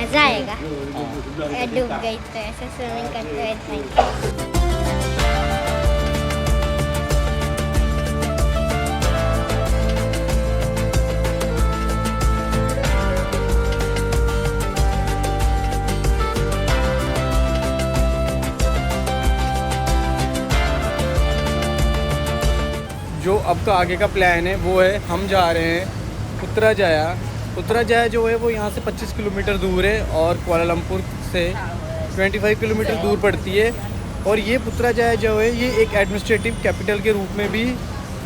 मज़ा आएगा। डूब गई तो ऐसे स्विमिंग करते हुए जाएंगे। जो अब का आगे का प्लान है वो है, हम जा रहे हैं पुत्रजाया। पुत्रजाया जो है वो यहाँ से 25 किलोमीटर दूर है और कुआलालंपुर से 25 किलोमीटर दूर पड़ती है। और ये पुत्रजाया जो है ये एक एडमिनिस्ट्रेटिव कैपिटल के रूप में भी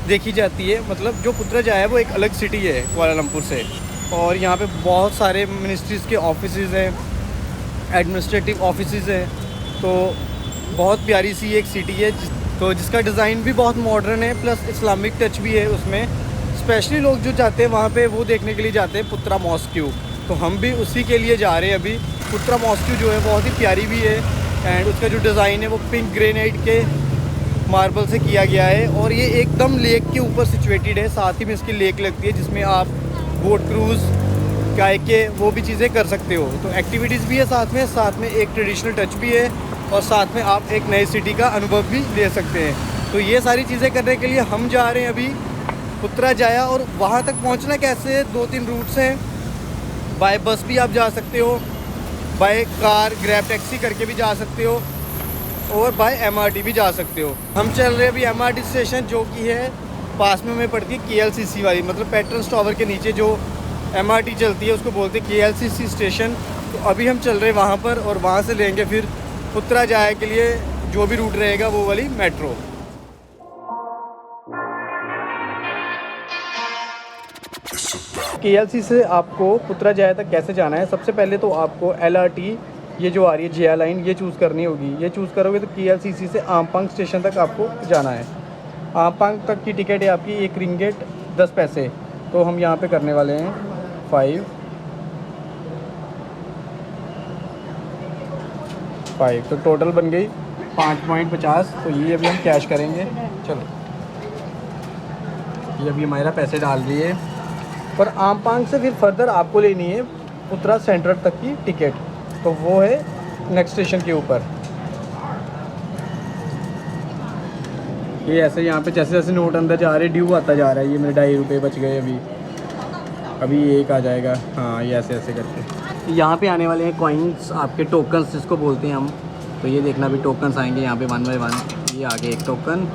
देखी जाती है। मतलब जो पुत्रजाया है वो एक अलग सिटी है कुआलालंपुर से, और यहाँ पे बहुत सारे मिनिस्ट्रीज़ के ऑफिसेज़ हैं, एडमिनिस्ट्रेटिव ऑफिसेज़ हैं। तो बहुत प्यारी सी एक सिटी है तो जिसका डिज़ाइन भी बहुत मॉडर्न है, प्लस इस्लामिक टच भी है उसमें। स्पेशली लोग जो जाते हैं वहाँ पे वो देखने के लिए जाते हैं पुत्रा मॉस्क्यू। तो हम भी उसी के लिए जा रहे हैं अभी। पुत्रा मॉस्क्यू जो है बहुत ही प्यारी भी है, एंड उसका जो डिज़ाइन है वो पिंक ग्रेनाइट के मार्बल से किया गया है, और ये एकदम लेक के ऊपर सिचुएटेड है। साथ ही में इसकी लेक लगती है जिसमें आप बोट क्रूज़ गाय के वो भी चीज़ें कर सकते हो। तो एक्टिविटीज़ भी है साथ में एक ट्रेडिशनल टच भी है, और साथ में आप एक नई सिटी का अनुभव भी ले सकते हैं। तो ये सारी चीज़ें करने के लिए हम जा रहे हैं अभी पुत्रजाया। और वहाँ तक पहुँचना कैसे, 2-3 रूट्स हैं। बाय बस भी आप जा सकते हो, बाय कार ग्रैब टैक्सी करके भी जा सकते हो, और बाय MRT भी जा सकते हो। हम चल रहे हैं अभी MRT स्टेशन, जो कि है पास में पड़ती है KLCC वाली, मतलब पेट्रोल टावर के नीचे जो MRT चलती है उसको बोलते हैं KLCC स्टेशन। तो अभी हम चल रहे हैं वहाँ पर, और वहाँ से लेंगे फिर पुत्रजाया के लिए जो भी रूट रहेगा वो वाली मेट्रो। KLC से आपको पुत्रजाया तक कैसे जाना है, सबसे पहले तो आपको LRT ये जो आ रही है JR लाइन ये चूज़ करनी होगी। ये चूज़ करोगे तो KLCC से आमपांग स्टेशन तक आपको जाना है। आमपांग तक की टिकट है आपकी 1 रिंगेट 10 पैसे। तो हम यहाँ पे करने वाले हैं 5। तो टोटल बन गई 5.50। तो ये अभी हम कैश करेंगे। चलो ये अभी हमारा पैसे डाल दिए। पर आमपांग से फिर फर्दर आपको लेनी है पुत्रा सेंट्रल तक की टिकट, तो वो है नेक्स्ट स्टेशन के ऊपर। ये ऐसे यहाँ पे जैसे जैसे नोट अंदर जा रहे ड्यू आता जा रहा है। ये मेरे 2.5 रुपये बच गए अभी 1 आ जाएगा। हाँ ये ऐसे ऐसे करके यहाँ पे आने वाले हैं कॉइन्स, आपके टोकन्स जिसको बोलते हैं हम। तो ये देखना भी टोकन्स आएंगे यहाँ पे 1 बाय 1। ये आ गया 1 टोकन,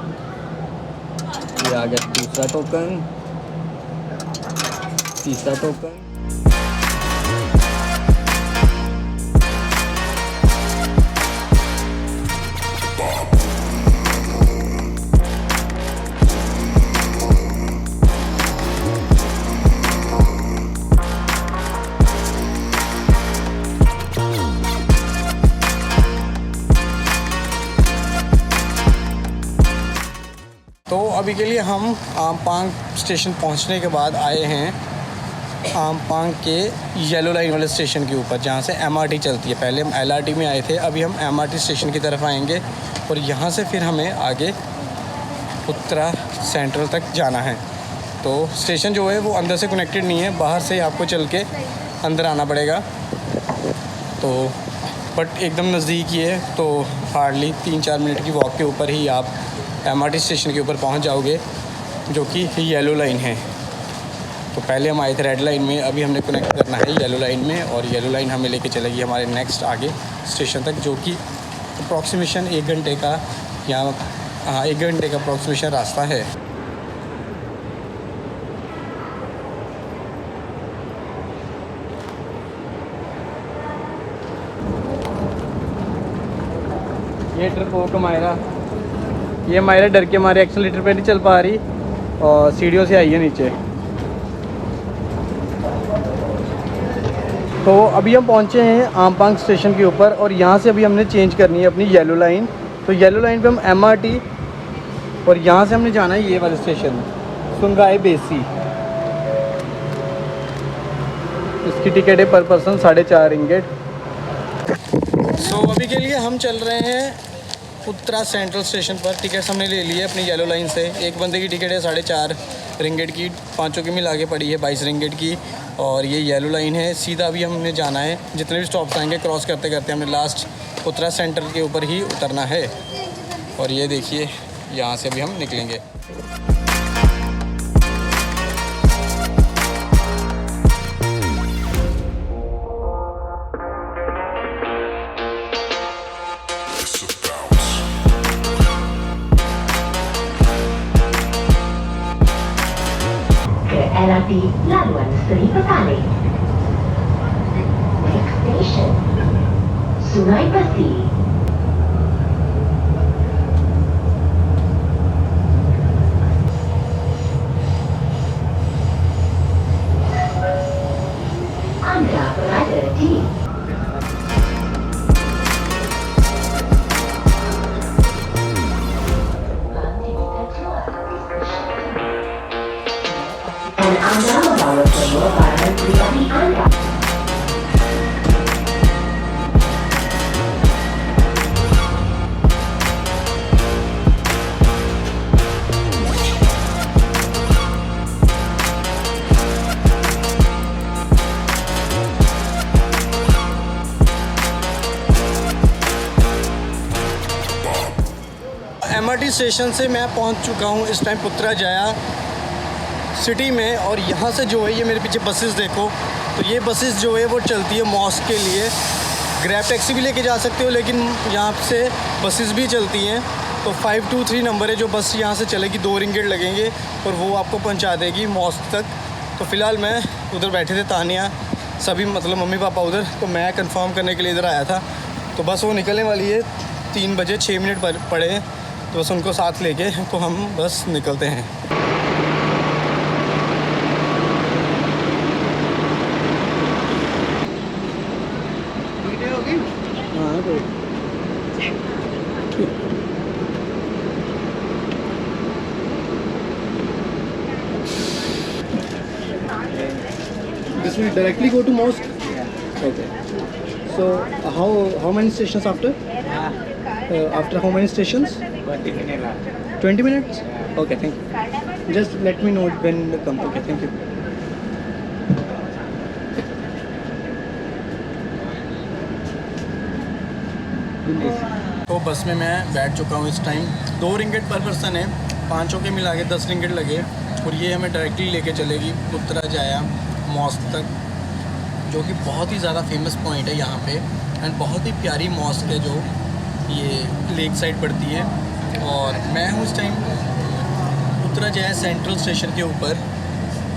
ये आ गया दूसरा टोकन, तीसरा टोकन। तो अभी के लिए हम आमपांग स्टेशन पहुंचने के बाद आए हैं आमपांग के येलो लाइन वाले स्टेशन के ऊपर, जहां से MRT चलती है। पहले हम LRT में आए थे, अभी हम MRT स्टेशन की तरफ आएंगे, और यहां से फिर हमें आगे पुत्रा सेंट्रल तक जाना है। तो स्टेशन जो है वो अंदर से कनेक्टेड नहीं है, बाहर से आपको चल के अंदर आना पड़ेगा। तो बट एकदम नज़दीक ही है, तो हार्डली 3-4 मिनट की वॉक के ऊपर ही आप MRT स्टेशन के ऊपर पहुंच जाओगे, जो कि येलो लाइन है। तो पहले हम आए थे रेड लाइन में, अभी हमने कनेक्ट करना है येलो लाइन में, और येलो लाइन हमें लेके चलेगी हमारे नेक्स्ट आगे स्टेशन तक, जो कि अप्रॉक्सीमेशन 1 घंटे का या 1 घंटे का अप्रॉक्सीमेशन रास्ता है। ये ट्रिप हो हमारा, ये हमारे डर के हमारे एक्सीलेटर पे नहीं चल पा रही, और सीढ़ियों से आई है नीचे। तो अभी हम पहुंचे हैं आमपांग स्टेशन के ऊपर, और यहाँ से अभी हमने चेंज करनी है अपनी येलो लाइन। तो येलो लाइन पे हम MRT, और यहाँ से हमने जाना है ये वाला स्टेशन सुंगाई बेसी। इसकी टिकट है पर पर्सन 4.5 रिंगेट। सो अभी के लिए हम चल रहे हैं पुत्रा सेंट्रल स्टेशन पर। टिकट्स हमने ले ली है अपनी येलो लाइन से। एक बंदे की टिकट है 4.5 रिंगेट की, 5 की मिला के पड़ी है 22 रिंगेट की। और ये येलो लाइन है, सीधा अभी हमने जाना है। जितने भी स्टॉप्स आएंगे क्रॉस करते करते हमें लास्ट पुत्रा सेंटर के ऊपर ही उतरना है। और ये देखिए यहाँ से अभी हम निकलेंगे। LRT Laluan Seri Petani. Next station, Sungai Pasi. Anda berada di dan Anda membawa semua barang pribadi Anda. MRT station से मैं पहुंच चुका हूं इस टाइम पुत्रजाया सिटी में। और यहाँ से जो है ये मेरे पीछे बसेस देखो, तो ये बसेस जो है वो चलती है मॉस्क के लिए। ग्रैब टैक्सी भी लेके जा सकते हो, लेकिन यहाँ से बसेस भी चलती हैं। तो 523 नंबर है जो बस यहाँ से चलेगी, 2 रिंगेट लगेंगे और वो आपको पहुँचा देगी मॉस्क तक। तो फ़िलहाल मैं उधर बैठे थे, तानिया सभी मतलब मम्मी पापा उधर, तो मैं कंफर्म करने के लिए इधर आया था। तो बस वो निकलने वाली है, 3 बजे 6 मिनट पड़े हैं, तो बस उनको साथ लेके तो हम बस निकलते हैं। This will directly go to mosque? Yeah. Okay. So how many stations after? After how many stations? 20 minutes. 20 minutes? Okay, thank you. Just let me know when they come. Okay, thank you. तो बस में मैं बैठ चुका हूँ इस time. 2 ringgit पर person है, 5 के मिला के 10 रिंगेट लगे। और ये हमें डायरेक्टली लेके चलेगी पुत्रजाया मॉस्क तक, जो कि बहुत ही ज़्यादा फेमस पॉइंट है यहाँ पे। एंड बहुत ही प्यारी मॉस्क है जो ये लेक साइड पड़ती है। और मैं हूँ इस टाइम पुत्रजाया सेंट्रल स्टेशन के ऊपर।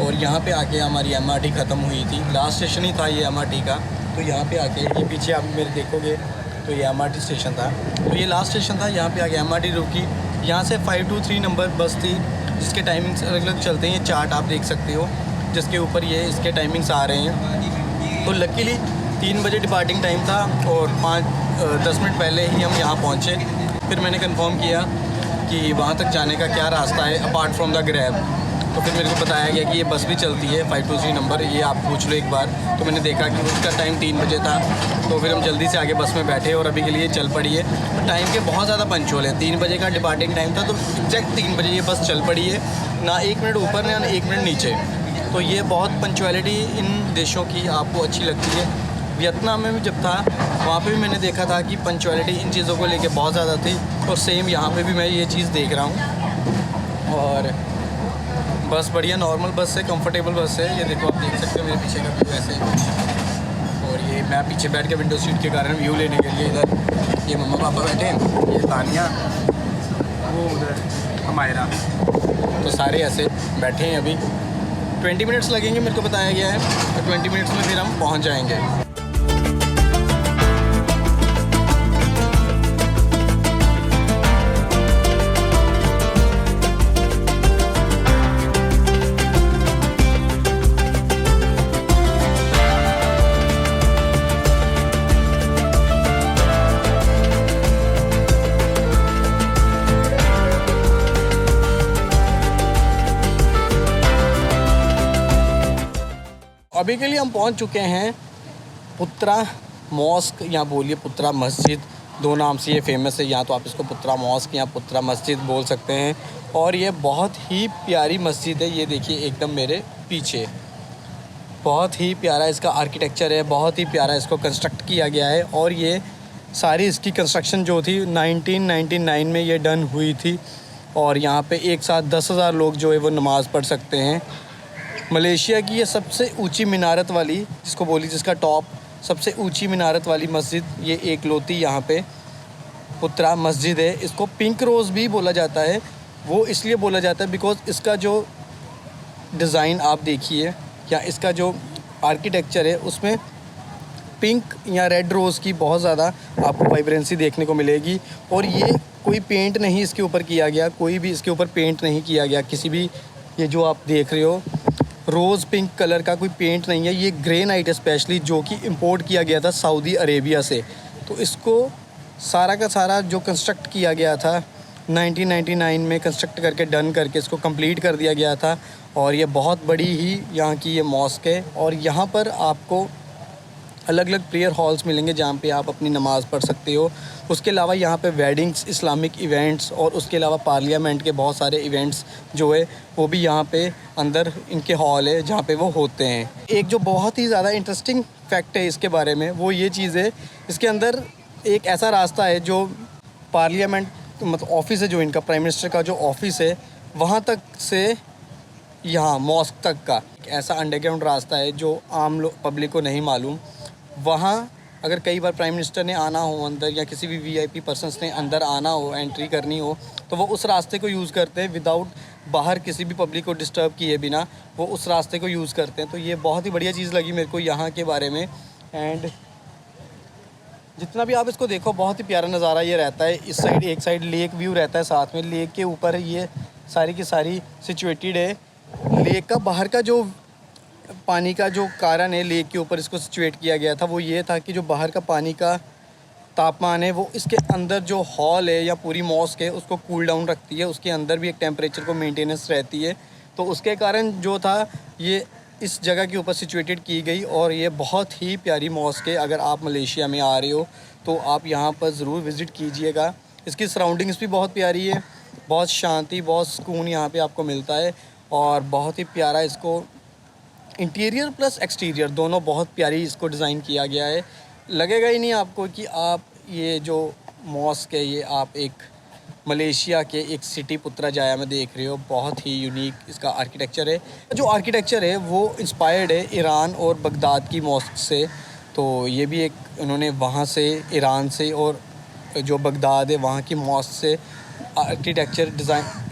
और यहाँ पे आके हमारी MRT ख़त्म हुई थी, लास्ट स्टेशन ही था ये MRT का। तो यहाँ पे आके ये पीछे आप मेरे देखोगे तो ये MRT स्टेशन था, तो ये लास्ट स्टेशन था। यहाँ पे आके MRT रुकी। यहाँ से 523 नंबर बस थी जिसके टाइमिंग्स अलग अलग चलते हैं। ये चार्ट आप देख सकते हो जिसके ऊपर ये इसके टाइमिंग्स आ रहे हैं। तो लकीली 3 बजे डिपार्टिंग टाइम था और 10 मिनट पहले ही हम यहाँ पहुँचे। फिर मैंने कंफर्म किया कि वहाँ तक जाने का क्या रास्ता है अपार्ट फ्रॉम द ग्रैब। तो फिर मेरे को बताया गया कि ये बस भी चलती है 523 नंबर, ये आप पूछ लो एक बार। तो मैंने देखा कि उसका टाइम 3 बजे था, तो फिर हम जल्दी से आगे बस में बैठे और अभी के लिए चल पड़ी है। तो टाइम के बहुत ज़्यादा पंचुअल है, 3 बजे का डिपार्टिंग टाइम था, तो एग्जैक्ट 3 बजे ये बस चल पड़ी है, ना 1 मिनट ऊपर ना 1 मिनट नीचे। तो ये बहुत पंचुअलिटी इन देशों की आपको अच्छी लगती है। वियतनाम में भी जब था वहाँ पे भी मैंने देखा था कि पंचुअलिटी इन चीज़ों को लेके बहुत ज़्यादा थी, और सेम यहाँ पे भी मैं ये चीज़ देख रहा हूँ। और बस बढ़िया नॉर्मल बस है, कंफर्टेबल बस है। ये देखो आप देख सकते हो मेरे पीछे का व्यू ऐसे। और ये मैं पीछे बैठ के विंडो सीट के कारण व्यू लेने के लिए इधर ये मम्मा पापा बैठे हैं, ये तानिया, वो उधर हमायरा, तो सारे ऐसे बैठे हैं। अभी 20 मिनट्स लगेंगे मेरे को बताया गया है, तो 20 मिनट्स में फिर हम पहुँच जाएँगे। अभी के लिए हम पहुंच चुके हैं पुत्रा मॉस्क, या बोलिए पुत्रा मस्जिद, 2 नाम से ये फेमस है। या तो आप इसको पुत्रा मॉस्क या पुत्रा मस्जिद बोल सकते हैं। और ये बहुत ही प्यारी मस्जिद है, ये देखिए एकदम मेरे पीछे। बहुत ही प्यारा इसका आर्किटेक्चर है, बहुत ही प्यारा इसको कंस्ट्रक्ट किया गया है। और ये सारी इसकी कंस्ट्रक्शन जो थी 1999 में ये डन हुई थी। और यहाँ पे एक साथ 10,000 लोग जो है वो नमाज़ पढ़ सकते हैं। मलेशिया की ये सबसे ऊंची मिनारत वाली, जिसको बोली जिसका टॉप सबसे ऊंची मिनारत वाली मस्जिद ये एकलौती यहाँ पे पुत्रा मस्जिद है। इसको पिंक रोज़ भी बोला जाता है। वो इसलिए बोला जाता है बिकॉज़ इसका जो डिज़ाइन आप देखिए या इसका जो आर्किटेक्चर है उसमें पिंक या रेड रोज़ की बहुत ज़्यादा आपको वाइब्रेंसी देखने को मिलेगी। और ये कोई पेंट नहीं इसके ऊपर किया गया, कोई भी इसके ऊपर पेंट नहीं किया गया किसी भी। ये जो आप देख रहे हो रोज़ पिंक कलर का कोई पेंट नहीं है। ये ग्रेनाइट है स्पेशली, जो कि इंपोर्ट किया गया था सऊदी अरेबिया से। तो इसको सारा का सारा जो कंस्ट्रक्ट किया गया था 1999 में कंस्ट्रक्ट करके डन करके इसको कंप्लीट कर दिया गया था। और ये बहुत बड़ी ही यहाँ की ये मॉस्क है। और यहाँ पर आपको अलग अलग प्रेयर हॉल्स मिलेंगे जहाँ पे आप अपनी नमाज़ पढ़ सकते हो। उसके अलावा यहाँ पे वेडिंग्स, इस्लामिक इवेंट्स और उसके अलावा पार्लियामेंट के बहुत सारे इवेंट्स जो है वो भी यहाँ पे अंदर इनके हॉल है जहाँ पे वो होते हैं। एक जो बहुत ही ज़्यादा इंटरेस्टिंग फैक्ट है इसके बारे में वो ये चीज़ है, इसके अंदर एक ऐसा रास्ता है जो पार्लियामेंट मतलब ऑफिस है, जो इनका प्राइम मिनिस्टर का जो ऑफिस है वहाँ तक से यहाँ मॉस्क तक का एक ऐसा अंडरग्राउंड रास्ता है जो आम लोग पब्लिक को नहीं मालूम। वहाँ अगर कई बार प्राइम मिनिस्टर ने आना हो अंदर या किसी भी वीआईपी पर्सन्स ने अंदर आना हो, एंट्री करनी हो, तो वो उस रास्ते को यूज़ करते हैं विदाउट बाहर किसी भी पब्लिक को डिस्टर्ब किए बिना वो उस रास्ते को यूज़ करते हैं। तो ये बहुत ही बढ़िया चीज़ लगी मेरे को यहाँ के बारे में। एंड जितना भी आप इसको देखो बहुत ही प्यारा नज़ारा ये रहता है। इस साइड एक साइड लेक व्यू रहता है, साथ में लेक के ऊपर ये सारी की सारी सिचुएटेड है। लेक का बाहर का जो पानी का जो कारण है लेक के ऊपर इसको सिचुएट किया गया था वो ये था कि जो बाहर का पानी का तापमान है वो इसके अंदर जो हॉल है या पूरी मॉस्क है उसको कूल डाउन रखती है। उसके अंदर भी एक टेम्परेचर को मेंटेनेंस रहती है। तो उसके कारण जो था ये इस जगह के ऊपर सिचुएटेड की गई। और ये बहुत ही प्यारी मॉस्क है। अगर आप मलेशिया में आ रहे हो तो आप यहाँ पर ज़रूर विज़िट कीजिएगा। इसकी सराउंडिंग्स भी बहुत प्यारी है, बहुत शांति, बहुत सुकून यहाँ पे आपको मिलता है। और बहुत ही प्यारा इसको इंटीरियर प्लस एक्सटीरियर दोनों बहुत प्यारी इसको डिज़ाइन किया गया है। लगेगा ही नहीं आपको कि आप ये जो मॉस्क है ये आप एक मलेशिया के एक सिटी पुत्रजाया में देख रहे हो। बहुत ही यूनिक इसका आर्किटेक्चर है। जो आर्किटेक्चर है वो इंस्पायर्ड है ईरान और बगदाद की मॉस्क से। तो ये भी एक उन्होंने वहाँ से ईरान से और जो बगदाद है वहाँ की मॉस्क से आर्किटेक्चर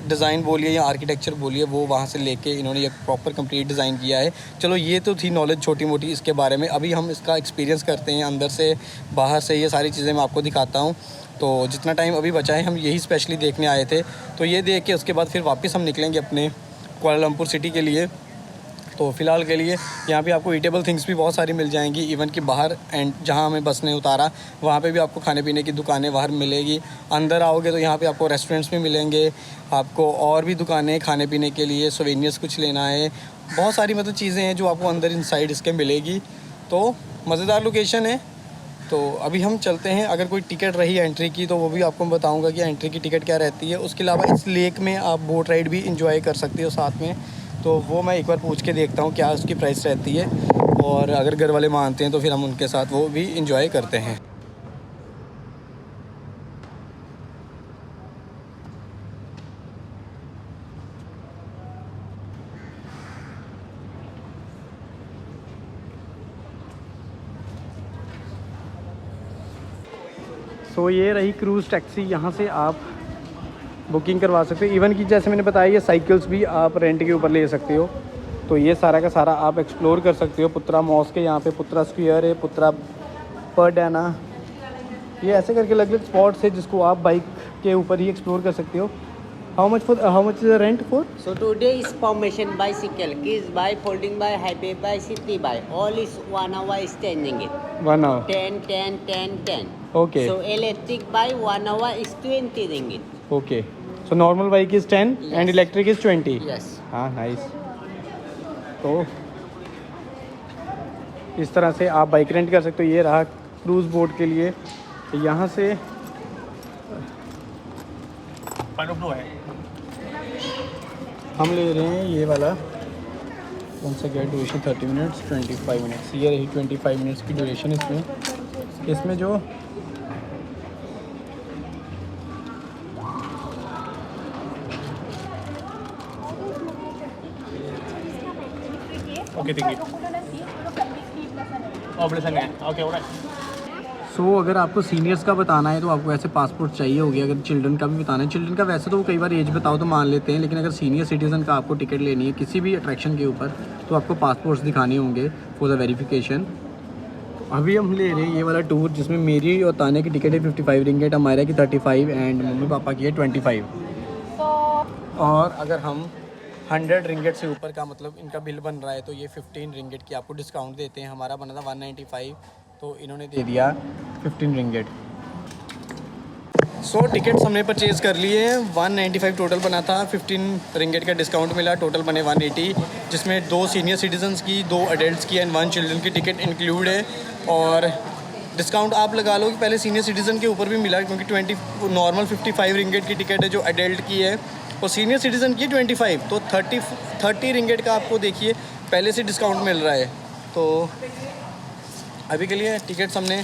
डिज़ाइन बोलिए या आर्किटेक्चर बोलिए वो वहाँ से लेके इन्होंने एक प्रॉपर कंप्लीट डिज़ाइन किया है। चलो ये तो थी नॉलेज छोटी मोटी इसके बारे में। अभी हम इसका एक्सपीरियंस करते हैं अंदर से बाहर से, ये सारी चीज़ें मैं आपको दिखाता हूँ। तो जितना टाइम अभी बचा है हम यही स्पेशली देखने आए थे। तो ये देख के उसके बाद फिर वापस हम निकलेंगे अपने कुआलालंपुर सिटी के लिए। तो फ़िलहाल के लिए यहाँ पे आपको ईटेबल थिंग्स भी बहुत सारी मिल जाएंगी। इवन कि बाहर एंड जहाँ हमें बस ने उतारा वहाँ पे भी आपको खाने पीने की दुकानें बाहर मिलेगी। अंदर आओगे तो यहाँ पे आपको रेस्टोरेंट्स भी मिलेंगे, आपको और भी दुकानें खाने पीने के लिए, सोवेनियर्स कुछ लेना है, बहुत सारी मतलब चीज़ें हैं जो आपको अंदर इनसाइड इसके मिलेगी। तो मज़ेदार लोकेशन है। तो अभी हम चलते हैं। अगर कोई टिकट रही एंट्री की तो वो भी आपको बताऊँगा कि एंट्री की टिकट क्या रहती है। उसके अलावा इस लेक में आप बोट राइड भी इंजॉय कर सकते हो साथ में। तो वो मैं एक बार पूछ के देखता हूँ क्या उसकी प्राइस रहती है। और अगर घर वाले मानते हैं तो फिर हम उनके साथ वो भी इंजॉय करते हैं। तो ये रही क्रूज़ टैक्सी। यहाँ से आप बुकिंग करवा सकते हो। इवन कि जैसे मैंने बताया ये साइकिल्स भी आप रेंट के ऊपर ले सकते हो। तो ये सारा का सारा आप एक्सप्लोर कर सकते हो। पुत्रा मॉस्क है, यहाँ पे पुत्रा स्क्वायर है, पुत्रा परडाना, ये ऐसे करके अलग अलग स्पॉट्स है जिसको आप बाइक के ऊपर ही एक्सप्लोर कर सकते हो। How much is the rent for? So today is formation bicycle, kids bike, folding bike, highway bike, city bike. All is 1 hour standing it. 1 hour. 10, 10, 10, 10. Okay. So electric bike 1 hour is 20 ringgit. Okay. So normal bike is 10 and Yes. electric is 20. Yes. हाँ nice. तो इस तरह से आप bike rent कर सकते हो। ये रहा क्रूज़ बोट के लिए। यहाँ से हम ले रहे हैं ये वाला once I get duration 30 minutes 25 minutes, ये रही 25 मिनट्स की ड्यूरेशन इसमें जो ओके सो अगर आपको सीनियर्स का बताना है तो आपको ऐसे पासपोर्ट चाहिए होगी। अगर चिल्ड्रन का भी बताना है, चिल्ड्रन का वैसे तो वो कई बार एज बताओ तो मान लेते हैं, लेकिन अगर सीनियर सिटीज़न का आपको टिकट लेनी है किसी भी अट्रैक्शन के ऊपर तो आपको पासपोर्ट्स दिखाने होंगे फॉर द वेरिफिकेशन। अभी हम ले रहे हैं ये वाला टूर जिसमें मेरी और ताने की टिकट है 55 रिंगेट, हमारा की 35 एंड मम्मी पापा की है 25। और अगर हम 100 रिंगेट से ऊपर का मतलब इनका बिल बन रहा है तो ये 15 रिंगेट की आपको डिस्काउंट देते हैं। हमारा बना था 195 तो इन्होंने दे दिया 15 रिंगेट। सो टिकट्स हमने परचेज़ कर लिए हैं, 195 टोटल बना था, 15 रिंगेट का डिस्काउंट मिला, टोटल बने 180, जिसमें 2 सीनियर सिटीजन्स की, 2 अडल्ट्स की एंड 1 चिल्ड्रन की टिकट इंक्लूड है। और डिस्काउंट आप लगा लो कि पहले सीनियर सिटीज़न के ऊपर भी मिला क्योंकि नॉर्मल 55 रिंगेट की टिकट है जो अडल्ट की है और सीनियर सिटीज़न की 25, तो 30 रिंगेट का आपको देखिए पहले से डिस्काउंट मिल रहा है। तो अभी के लिए टिकट्स हमने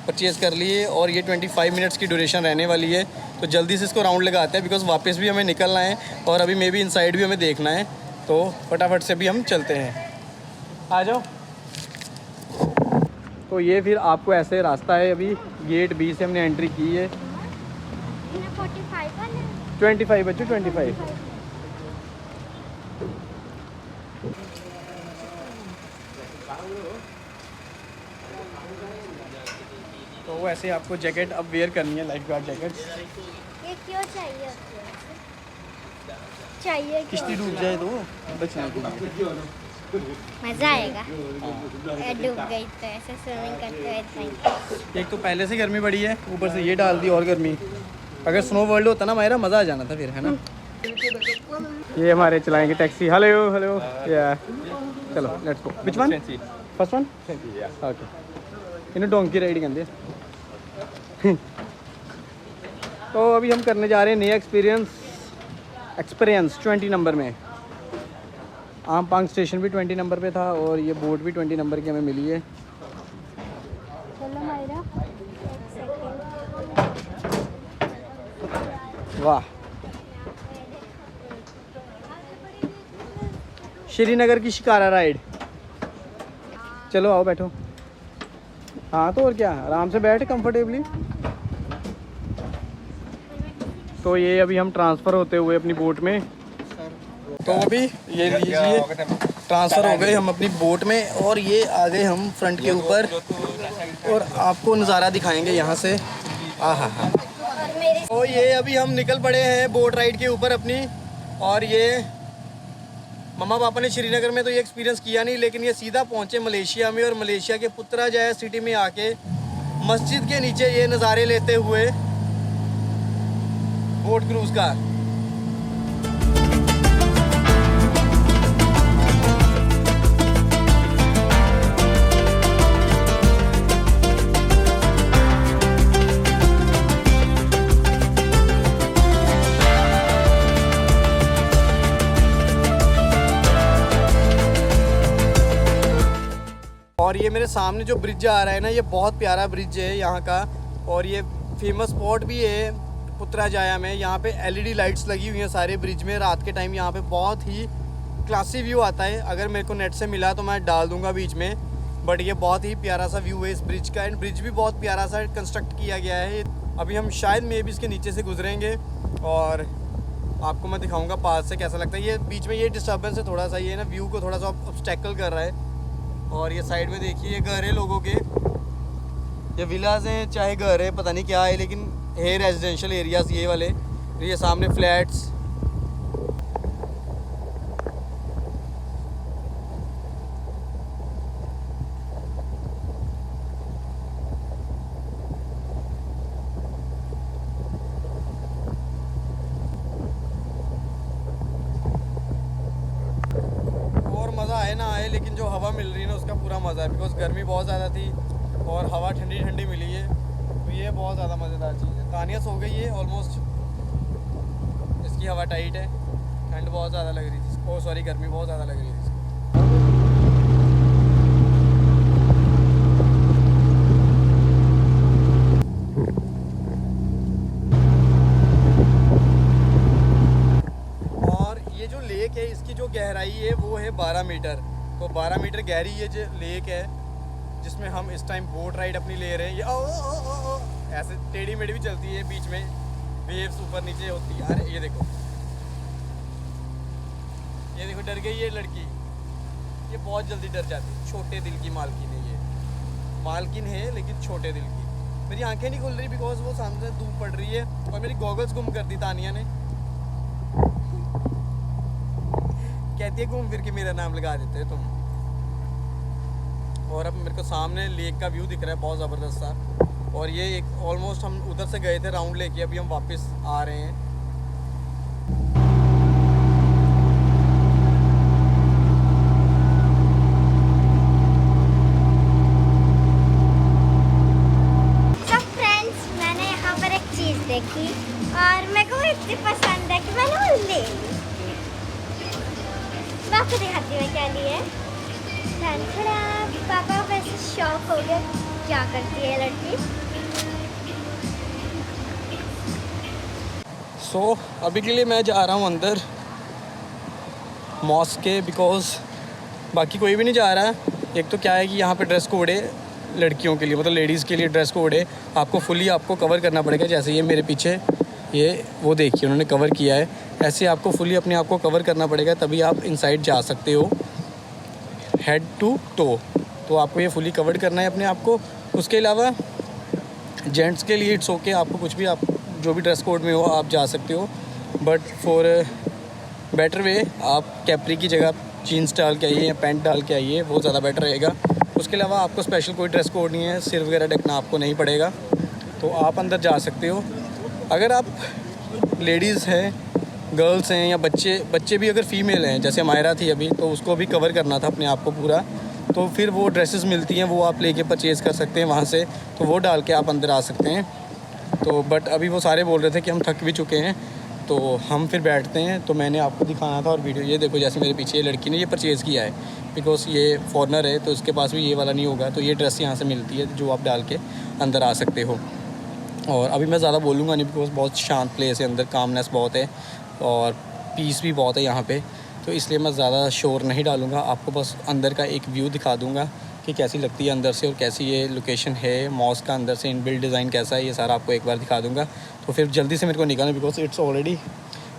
परचेज़ कर लिए और ये 25 मिनट्स की ड्यूरेशन रहने वाली है, तो जल्दी से इसको राउंड लगाते हैं बिकॉज़ वापस भी हमें निकलना है और अभी मे बी इनसाइड भी हमें देखना है, तो फटाफट से भी हम चलते हैं। आ जाओ। तो ये फिर आपको ऐसे रास्ता है, अभी गेट बी से हमने एंट्री की है। 25 बच्चों 25। तो वैसे आपको जैकेट अब वेयर करनी है, लाइफ गार्ड जैकेट। ये क्यों चाहिए? क्यों? किश्ती डूब जाए तो बचने के लिए मज़ा आएगा। डूब गई तो ऐसे स्विमिंग करते हुए थैंक। एक तो पहले से गर्मी बढ़ी है, ऊपर से ये डाल दी और गर्मी। अगर स्नो वर्ल्ड होता ना मेरा मज़ा आ जाना था फिर, है ना। ये हमारे चलाएंगे टैक्सी। हेलो हेलो या चलो let's go. Which one? First one? Okay. इन्हें डोंकी राइड कहते हैं। तो अभी हम करने जा रहे हैं नया एक्सपीरियंस 20 नंबर में। आमपांग स्टेशन भी 20 नंबर पे था और ये बोट भी 20 नंबर की हमें मिली है। चलो मायरा, वाह, श्रीनगर की शिकारा राइड। चलो आओ बैठो। हाँ तो और क्या, आराम से बैठ कंफर्टेबली। तो ये अभी हम ट्रांसफ़र होते हुए अपनी बोट में, तो अभी ये लीजिए ट्रांसफ़र हो गए हम अपनी बोट में और ये आ गए हम फ्रंट के ऊपर और आपको नज़ारा दिखाएंगे यहाँ से। आहा हा। तो ये अभी हम निकल पड़े हैं बोट राइड के ऊपर अपनी, और ये मम्मा पापा ने श्रीनगर में तो ये एक्सपीरियंस किया नहीं, लेकिन ये सीधा पहुँचे मलेशिया में और मलेशिया के पुत्रजाया सिटी में आके मस्जिद के नीचे ये नज़ारे लेते हुए बोट क्रूज़ का। और ये मेरे सामने जो ब्रिज आ रहा है ना, ये बहुत प्यारा ब्रिज है यहाँ का, और ये फेमस स्पॉट भी है पुत्रजाया में। यहाँ पे एलईडी लाइट्स लगी हुई हैं सारे ब्रिज में। रात के टाइम यहाँ पे बहुत ही क्लासी व्यू आता है। अगर मेरे को नेट से मिला तो मैं डाल दूँगा बीच में, बट ये बहुत ही प्यारा सा व्यू है इस ब्रिज का। एंड ब्रिज भी बहुत प्यारा सा कंस्ट्रक्ट किया गया है। अभी हम शायद मे भी इसके नीचे से गुजरेंगे और आपको मैं दिखाऊँगा पास से कैसा लगता है। ये बीच में ये डिस्टर्बेंस है थोड़ा सा, ये ना व्यू को थोड़ा सा ऑब्स्टेकल कर रहा है। और ये साइड में देखिए ये घर है लोगों के, ये विलाज हैं चाहे घर है पता नहीं क्या है, लेकिन है रेजिडेंशियल एरियाज ये वाले। ये सामने फ्लैट्स। मज़ा आए ना आए, लेकिन जो हवा मिल रही है ना उसका पूरा मज़ा है, बिकॉज गर्मी बहुत ज़्यादा थी और हवा ठंडी ठंडी मिली है, तो ये बहुत ज़्यादा मज़ेदार चीज़ है। तानिया सो गई है ऑलमोस्ट, इसकी हवा टाइट है, ठंड बहुत ज़्यादा लग रही थी, ओ सॉरी गर्मी बहुत ज़्यादा लग रही थी। मीटर। तो 12 मीटर गहरी ये जो लेक है जिसमें हम इस टाइम बोट राइड अपनी ले रहे हैं। ये ओ, ऐसे टेढ़ी मेढ़ी भी चलती है, बीच में वेव्स ऊपर नीचे होती है। अरे ये देखो डर गई ये लड़की, ये बहुत जल्दी डर जाती है। छोटे दिल की मालकिन है ये, मालकिन है लेकिन छोटे दिल की। मेरी आंखें नहीं खुल रही बिकॉज वो सामने धूप पड़ रही है और मेरी गॉगल्स गुम कर दी तानिया ने। कहती है घूम फिर के मेरा नाम लगा देते हो तुम। और अब मेरे को सामने लेक का व्यू दिख रहा है बहुत ज़बरदस्त सा। और ये एक ऑलमोस्ट हम उधर से गए थे राउंड लेके, अभी हम वापस आ रहे हैं। देखी और मेरे को इतनी पसंद है कि मैंने वो ले ली। मैं आपको दिखाती हूँ क्या लिए। पापा वैसे शौक हो गया क्या करती है लड़की। सो अभी के लिए मैं जा रहा हूँ अंदर मॉस्क के, बिकॉज बाकी कोई भी नहीं जा रहा है। एक तो क्या है कि यहाँ पे ड्रेस कोड है लड़कियों के लिए, मतलब लेडीज़ के लिए ड्रेस कोड है। आपको फुली आपको कवर करना पड़ेगा। जैसे ये मेरे पीछे ये वो देखिए उन्होंने कवर किया है, ऐसे आपको फुली अपने आप को कवर करना पड़ेगा तभी आप इनसाइड जा सकते हो, हेड टू टो। तो आपको ये फुली कवर करना है अपने आप को। उसके अलावा जेंट्स के लिए इट्स ओके, आपको कुछ भी, आप जो भी ड्रेस कोड में हो आप जा सकते हो। बट फॉर बेटर वे आप कैप्री की जगह जीन्स डाल के आइए या पैंट डाल के आइए, वो ज़्यादा बेटर रहेगा। उसके अलावा आपको स्पेशल कोई ड्रेस कोड नहीं है, सिर वगैरह ढकना आपको नहीं पड़ेगा, तो आप अंदर जा सकते हो। अगर आप लेडीज़ हैं, गर्ल्स हैं या बच्चे भी अगर फ़ीमेल हैं, जैसे मायरा थी अभी, तो उसको भी कवर करना था अपने आप को पूरा, तो फिर वो ड्रेसेस मिलती हैं, वो आप लेके परचेज़ कर सकते हैं वहाँ से, तो वो डाल के आप अंदर आ सकते हैं। तो बट अभी वो सारे बोल रहे थे कि हम थक भी चुके हैं तो हम फिर बैठते हैं। तो मैंने आपको दिखाना था और वीडियो, ये देखो जैसे मेरे पीछे ये लड़की ने ये परचेज़ किया है, बिकॉज ये फॉरनर है तो उसके पास भी ये वाला नहीं होगा, तो ये ड्रेस यहाँ से मिलती है जो आप डाल के अंदर आ सकते हो। और अभी मैं ज़्यादा बोलूँगा नहीं बिकॉज बहुत शांत प्लेस है, अंदर कामनेस बहुत है और पीस भी बहुत है यहाँ पे, तो इसलिए मैं ज़्यादा शोर नहीं डालूँगा। आपको बस अंदर का एक व्यू दिखा दूँगा कि कैसी लगती है अंदर से और कैसी ये लोकेशन है मॉस्क का, अंदर से इनबिल्ट डिज़ाइन कैसा है, ये सारा आपको एक बार दिखा दूँगा। तो फिर जल्दी से मेरे को निकलना, बिकॉज इट्स ऑलरेडी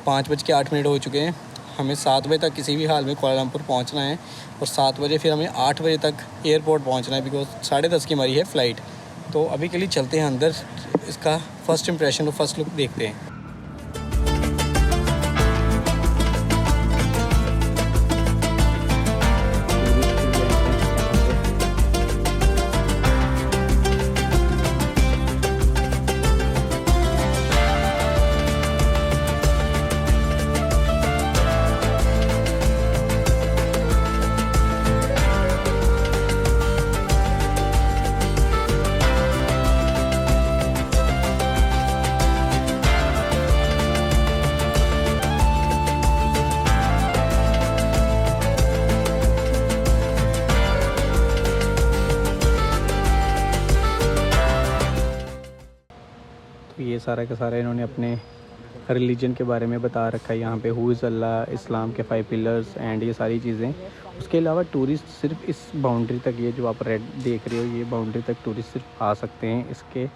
5:08 हो चुके हैं। हमें 7 बजे तक किसी भी हाल में कुआलालंपुर पहुंचना है और 7 बजे फिर हमें 8 बजे तक एयरपोर्ट पहुंचना है, बिकॉज 10:30 की हमारी है फ़्लाइट। तो अभी के लिए चलते हैं अंदर, इसका फ़र्स्ट इंप्रेशन और फर्स्ट लुक देखते हैं। ये सारा का सारा इन्होंने अपने रिलीजन के बारे में बता रखा है यहाँ पे, हु इज़ अल्लाह, इस्लाम के 5 पिलर्स एंड ये सारी चीज़ें। उसके अलावा टूरिस्ट सिर्फ इस बाउंड्री तक, ये जो आप रेड देख रहे हो ये बाउंड्री तक टूरिस्ट सिर्फ आ सकते हैं। इसके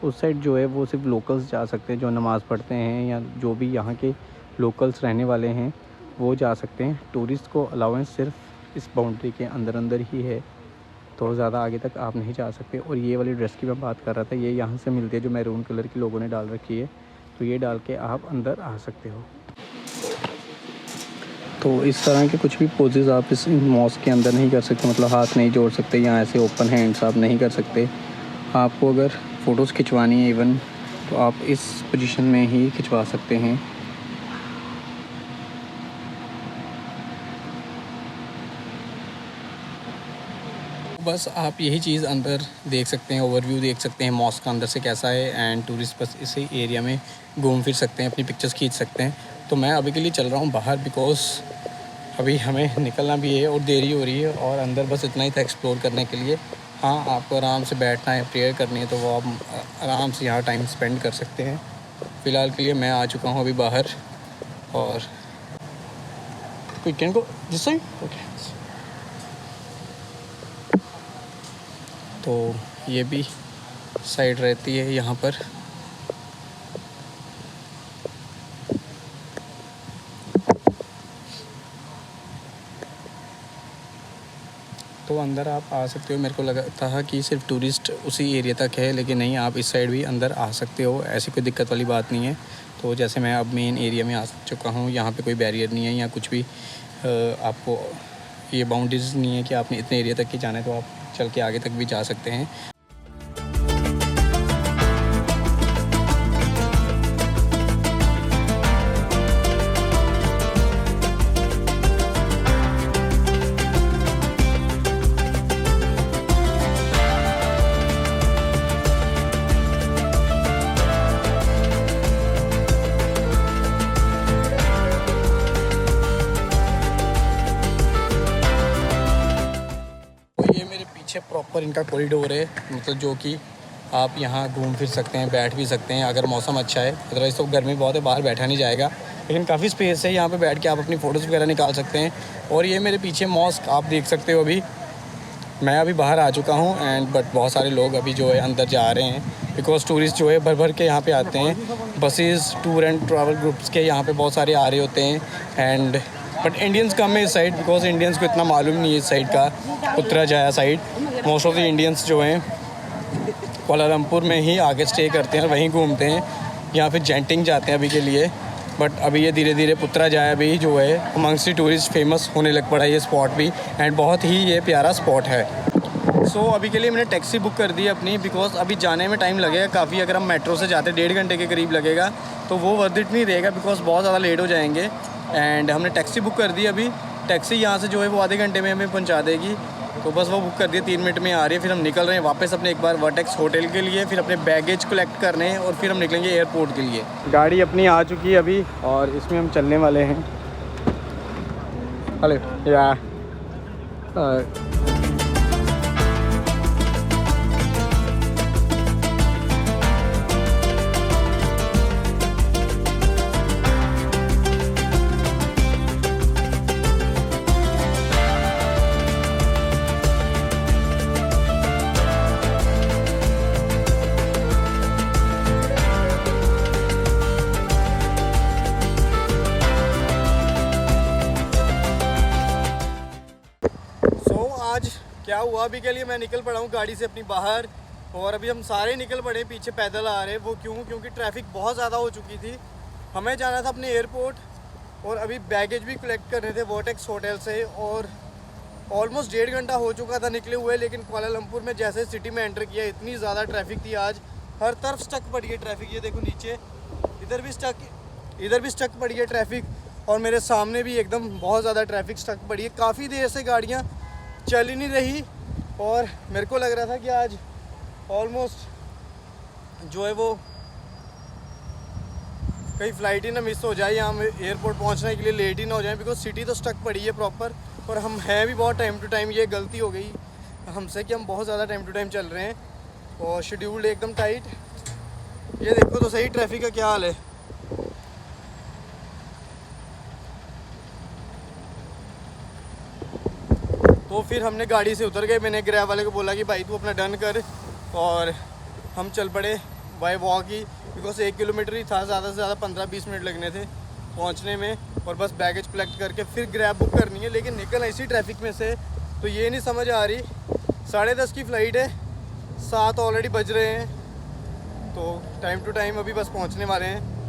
उस साइड जो है वो सिर्फ लोकल्स जा सकते हैं, जो नमाज़ पढ़ते हैं या जो भी यहाँ के लोकल्स रहने वाले हैं वो जा सकते हैं। टूरिस्ट को अलाउंस सिर्फ इस बाउंड्री के अंदर ही है, तो ज़्यादा आगे तक आप नहीं जा सकते। और ये वाली ड्रेस की मैं बात कर रहा था, ये यहाँ से मिलती है जो मैरून कलर की लोगों ने डाल रखी है, तो ये डाल के आप अंदर आ सकते हो। तो इस तरह के कुछ भी पोजेज़ आप इस मॉस्क के अंदर नहीं कर सकते, मतलब हाथ नहीं जोड़ सकते, यहाँ ऐसे ओपन हैंड्स आप नहीं कर सकते। आपको अगर फ़ोटोज़ खिंचवानी है इवन, तो आप इस पोजीशन में ही खिंचवा सकते हैं। बस आप यही चीज़ अंदर देख सकते हैं, ओवरव्यू देख सकते हैं मॉस्क का अंदर से कैसा है, एंड टूरिस्ट बस इसी एरिया में घूम फिर सकते हैं, अपनी पिक्चर्स खींच सकते हैं। तो मैं अभी के लिए चल रहा हूँ बाहर, बिकॉज अभी हमें निकलना भी है और देरी हो रही है, और अंदर बस इतना ही था एक्सप्लोर करने के लिए। हाँ, आपको आराम से बैठना है, प्रेयर करनी है, तो वो आप आराम से यहाँ टाइम स्पेंड कर सकते हैं। फ़िलहाल के लिए मैं आ चुका हूँ अभी बाहर, और we can go this side. Okay. तो ये भी साइड रहती है यहाँ पर। तो अंदर आप आ सकते हो। मेरे को लगा था कि सिर्फ टूरिस्ट उसी एरिया तक है, लेकिन नहीं, आप इस साइड भी अंदर आ सकते हो, ऐसी कोई दिक्कत वाली बात नहीं है। तो जैसे मैं अब मेन एरिया में आ चुका हूँ, यहाँ पे कोई बैरियर नहीं है या कुछ भी आपको ये बाउंड्रीज नहीं है कि आपने इतने एरिया तक ही जाना है, तो आप चल के आगे तक भी जा सकते हैं। प्रॉपर इनका कॉरिडोर है, मतलब जो कि आप यहाँ घूम फिर सकते हैं, बैठ भी सकते हैं अगर मौसम अच्छा है। अदरवाइज़ तो गर्मी बहुत है, बाहर बैठा नहीं जाएगा, लेकिन काफ़ी स्पेस है यहाँ पे, बैठ के आप अपनी फ़ोटोज़ वगैरह निकाल सकते हैं। और ये मेरे पीछे मॉस्क आप देख सकते हो। अभी मैं अभी बाहर आ चुका हूँ एंड बट बहुत सारे लोग अभी जो है अंदर जा रहे हैं, बिकॉज़ टूरिस्ट जो है भर भर के यहाँ पर आते हैं। Buses, tour and travel groups के यहाँ पर बहुत सारे आ रहे होते हैं एंड बट इंडियंस कम है इस साइड, बिकॉज इंडियंस को इतना मालूम नहीं है इस साइड का, Putrajaya side. Most of the Indians जो हैं कोलालमपुर में ही आके स्टे करते हैं और वहीं घूमते हैं, या फिर जेंटिंग जाते हैं अभी के लिए। बट अभी ये धीरे धीरे पुत्रजाया भी जो है अमंग्स द टूरिस्ट फेमस होने लग पड़ा है ये स्पॉट भी, एंड बहुत ही ये प्यारा स्पॉट है। सो अभी के लिए मैंने टैक्सी बुक कर दी अपनी, बिकॉज अभी जाने में टाइम लगेगा काफ़ी। अगर हम मेट्रो से जाते 1.5 घंटे के करीब लगेगा, तो वो वर्थ इट नहीं रहेगा, बिकॉज बहुत ज़्यादा लेट हो जाएंगे। एंड हमने टैक्सी बुक कर दी अभी। टैक्सी यहाँ से जो है वो आधे घंटे में हमें पहुँचा देगी, तो बस वो बुक कर दिया, 3 मिनट में आ रही है। फिर हम निकल रहे हैं वापस अपने एक बार वर्टेक्स होटल के लिए, फिर अपने बैगेज कलेक्ट करने हैं और फिर हम निकलेंगे एयरपोर्ट के लिए। गाड़ी अपनी आ चुकी है अभी और इसमें हम चलने वाले हैं। हेलो या क्या हुआ, अभी के लिए मैं निकल पड़ा हूँ गाड़ी से अपनी बाहर, और अभी हम सारे निकल पड़े, पीछे पैदल आ रहे हैं। वो क्योंकि ट्रैफिक बहुत ज़्यादा हो चुकी थी। हमें जाना था अपने एयरपोर्ट और अभी बैगेज भी कलेक्ट करने थे वर्टेक्स होटल से, और ऑलमोस्ट 1.5 घंटा हो चुका था निकले हुए। लेकिन कुआलालंपुर में जैसे सिटी में एंटर किया, इतनी ज़्यादा ट्रैफिक थी आज, हर तरफ स्टक पड़ी है ट्रैफिक। ये देखो नीचे, इधर भी स्टक पड़ी है ट्रैफिक, और मेरे सामने भी एकदम बहुत ज़्यादा ट्रैफिक स्टक पड़ी है। काफ़ी देर से गाड़ियाँ चल ही नहीं रही, और मेरे को लग रहा था कि आज ऑलमोस्ट जो है वो कहीं फ़्लाइट ही ना मिस हो जाए, यहाँ एयरपोर्ट पहुँचने के लिए लेट ही ना हो जाए, बिकॉज सिटी तो स्टक पड़ी है प्रॉपर। और हम हैं भी बहुत टाइम टू टाइम, ये गलती हो गई हमसे कि हम बहुत ज़्यादा टाइम टू टाइम चल रहे हैं और शेड्यूल्ड एकदम टाइट। ये देखो तो सही ट्रैफिक का क्या हाल है। तो फिर हमने गाड़ी से उतर गए। मैंने ग्रैब वाले को बोला कि भाई तू अपना डन कर, और हम चल पड़े बाय वॉक ही, बिकॉज 1 किलोमीटर ही था, ज़्यादा से ज़्यादा 15-20 मिनट लगने थे पहुंचने में, और बस बैगेज कलेक्ट करके फिर ग्रैब बुक करनी है। लेकिन निकल इसी ट्रैफिक में से, तो ये नहीं समझ आ रही। 10:30 की फ़्लाइट है, 7 ऑलरेडी बज रहे हैं, तो टाइम टू टाइम अभी बस पहुँचने वाले हैं।